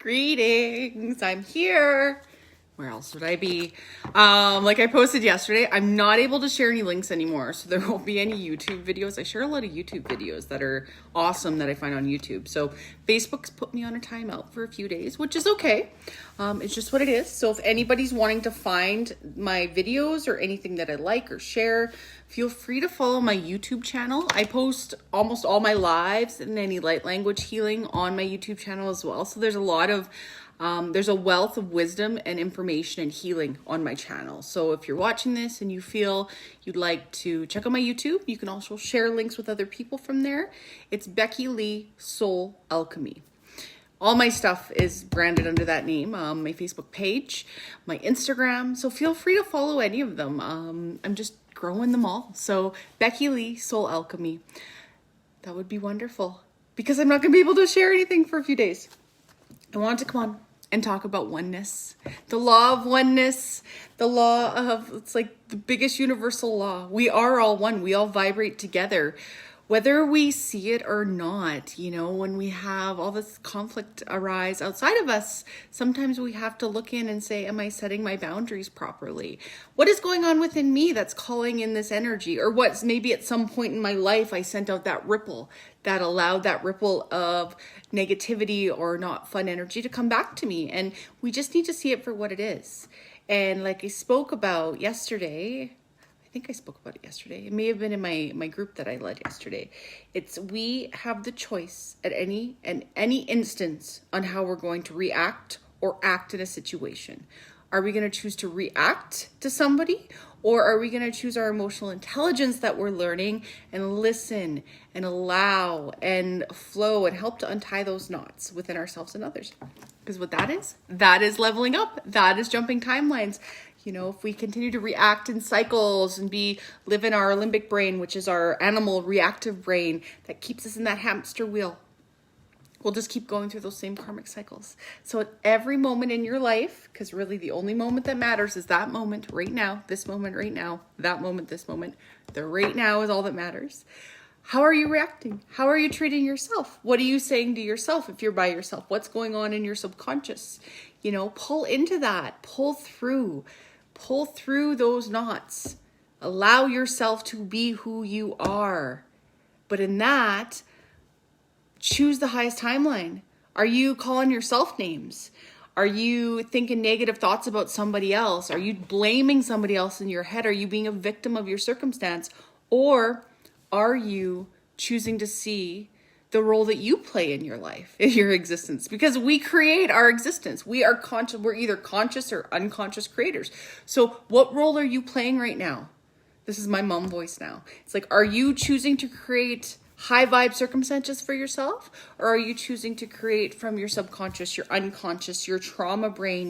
Greetings, I'm here. Where else would I be? Like I posted yesterday, I'm not able to share any links anymore, so there won't be any YouTube videos. I share a lot of YouTube videos that are awesome that I find on YouTube. So Facebook's put me on a timeout for a few days, which is okay. It's just what it is. So if anybody's wanting to find my videos or anything that I like or share, feel free to follow my YouTube channel. I post almost all my lives and any light language healing on my YouTube channel as well. So there's a lot of there's a wealth of wisdom and information and healing on my channel. So if you're watching this and you feel you'd like to check out my YouTube, you can also share links with other people from there. It's Becky Lee Soul Alchemy. All my stuff is branded under that name, my Facebook page, my Instagram. So feel free to follow any of them. I'm just growing them all. So Becky Lee Soul Alchemy. That would be wonderful because I'm not going to be able to share anything for a few days. I wanted to come on and talk about oneness, the law of oneness, the law of, it's like the biggest universal law. We are all one. We all vibrate together, whether we see it or not. You know, when we have all this conflict arise outside of us, sometimes we have to look in and say, am I setting my boundaries properly? What is going on within me that's calling in this energy? Or what's maybe at some point in my life, I sent out that ripple that allowed that ripple of negativity or not fun energy to come back to me. And we just need to see it for what it is. And like I spoke about yesterday, I think I spoke about it yesterday. It may have been in my group that I led yesterday. It's we have the choice at any instance on how we're going to react or act in a situation. Are we going to choose to react to somebody? Or are we going to choose our emotional intelligence that we're learning and listen and allow and flow and help to untie those knots within ourselves and others? Because what that is leveling up. That is jumping timelines. You know, if we continue to react in cycles and live in our limbic brain, which is our animal reactive brain that keeps us in that hamster wheel, we'll just keep going through those same karmic cycles. So at every moment in your life, because really the only moment that matters is that moment right now, this moment right now, that moment, this moment. The right now is all that matters. How are you reacting? How are you treating yourself? What are you saying to yourself if you're by yourself? What's going on in your subconscious? You know, pull into that, pull through those knots. Allow yourself to be who you are. But in that, choose the highest timeline. Are you calling yourself names? Are you thinking negative thoughts about somebody else? Are you blaming somebody else in your head? Are you being a victim of your circumstance? Or are you choosing to see the role that you play in your life, in your existence? Because we create our existence. We are conscious. We're either conscious or unconscious creators. So what role are you playing right now? This is my mom voice now. It's like, are you choosing to create high vibe circumstances for yourself? Or are you choosing to create from your subconscious, your unconscious, your trauma brain,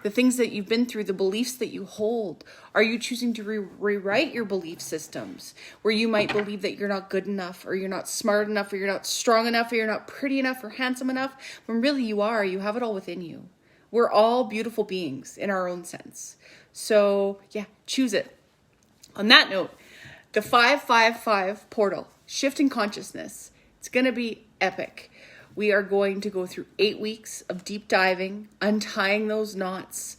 the things that you've been through, the beliefs that you hold? Are you choosing to rewrite your belief systems where you might believe that you're not good enough, or you're not smart enough, or you're not strong enough, or you're not pretty enough or handsome enough, when really you are, you have it all within you. We're all beautiful beings in our own sense. So yeah, choose it. On that note, the 555 portal, shifting consciousness. It's going to be epic. We are going to go through 8 weeks of deep diving, untying those knots,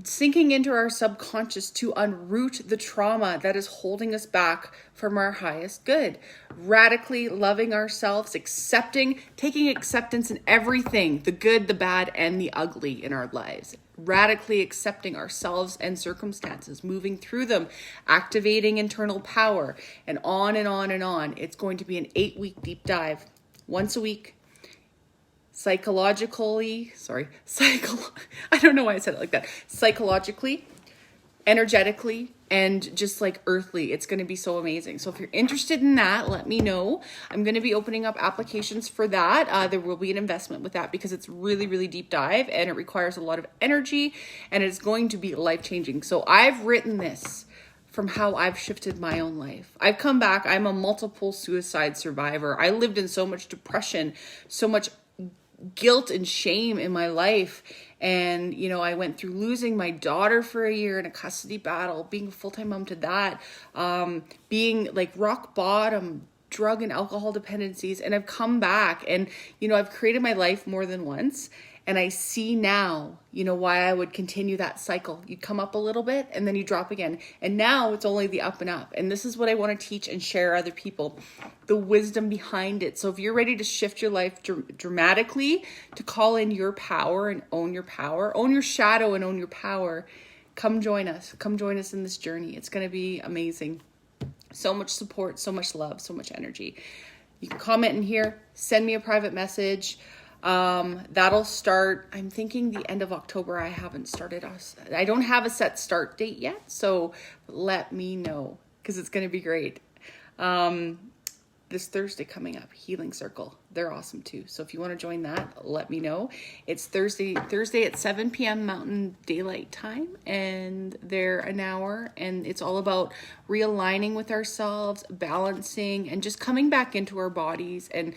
sinking into our subconscious to unroot the trauma that is holding us back from our highest good. Radically loving ourselves, taking acceptance in everything, the good, the bad, and the ugly in our lives. Radically accepting ourselves and circumstances, moving through them, activating internal power, and on and on and on. It's going to be an 8-week deep dive, once a week. I don't know why I said it like that. Psychologically, energetically, and just like earthly. It's going to be so amazing. So if you're interested in that, let me know. I'm going to be opening up applications for that. There will be an investment with that because it's really, really deep dive and it requires a lot of energy and it's going to be life-changing. So I've written this from how I've shifted my own life. I've come back. I'm a multiple suicide survivor. I lived in so much depression, so much guilt and shame in my life. And, you know, I went through losing my daughter for a year in a custody battle, being a full-time mom to that, being like rock bottom, drug and alcohol dependencies, and I've come back, and, you know, I've created my life more than once. And I see now, you know, why I would continue that cycle. You come up a little bit and then you drop again. And now it's only the up and up. And this is what I want to teach and share other people, the wisdom behind it. So if you're ready to shift your life dramatically, to call in your power and own your power, own your shadow and own your power, come join us. Come join us in this journey. It's going to be amazing. So much support, so much love, so much energy. You can comment in here, send me a private message. That'll start, I'm thinking the end of October. I haven't started us. I don't have a set start date yet. So let me know, because it's going to be great. This Thursday coming up, Healing Circle. They're awesome too. So if you want to join that, let me know. It's Thursday at 7 p.m. Mountain Daylight Time, and they're an hour, and it's all about realigning with ourselves, balancing, and just coming back into our bodies, and,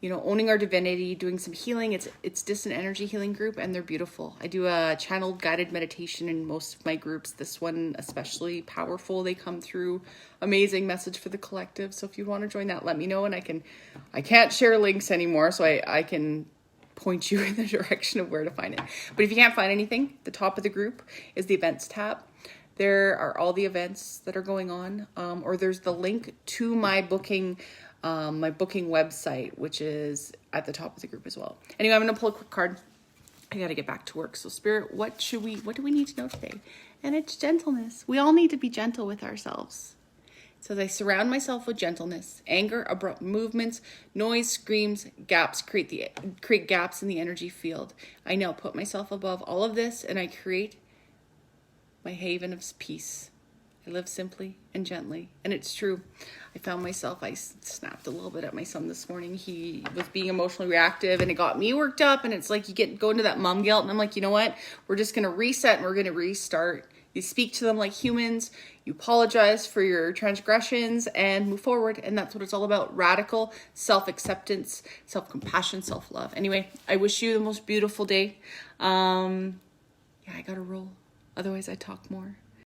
you know, owning our divinity, doing some healing. It's distant energy healing group, and they're beautiful. I do a channeled guided meditation in most of my groups. This one especially powerful. They come through, amazing message for the collective. So if you want to join that, let me know, and I can't share links anymore, so I can point you in the direction of where to find it. But if you can't find anything, the top of the group is the events tab. There are all the events that are going on, or there's the link to my booking website, which is at the top of the group as well. Anyway, I'm going to pull a quick card. I got to get back to work. So Spirit, what do we need to know today? And it's gentleness. We all need to be gentle with ourselves. So I surround myself with gentleness. Anger, abrupt movements, noise, screams, gaps create gaps in the energy field. I now put myself above all of this, and I create my haven of peace. I live simply and gently. And it's true. I found myself, I snapped a little bit at my son this morning. He was being emotionally reactive, and it got me worked up. And it's like go into that mom guilt. And I'm like, you know what? We're just going to reset, and we're going to restart. You speak to them like humans. You apologize for your transgressions and move forward. And that's what it's all about. Radical self-acceptance, self-compassion, self-love. Anyway, I wish you the most beautiful day. Yeah, I got to roll. Otherwise, I talk more.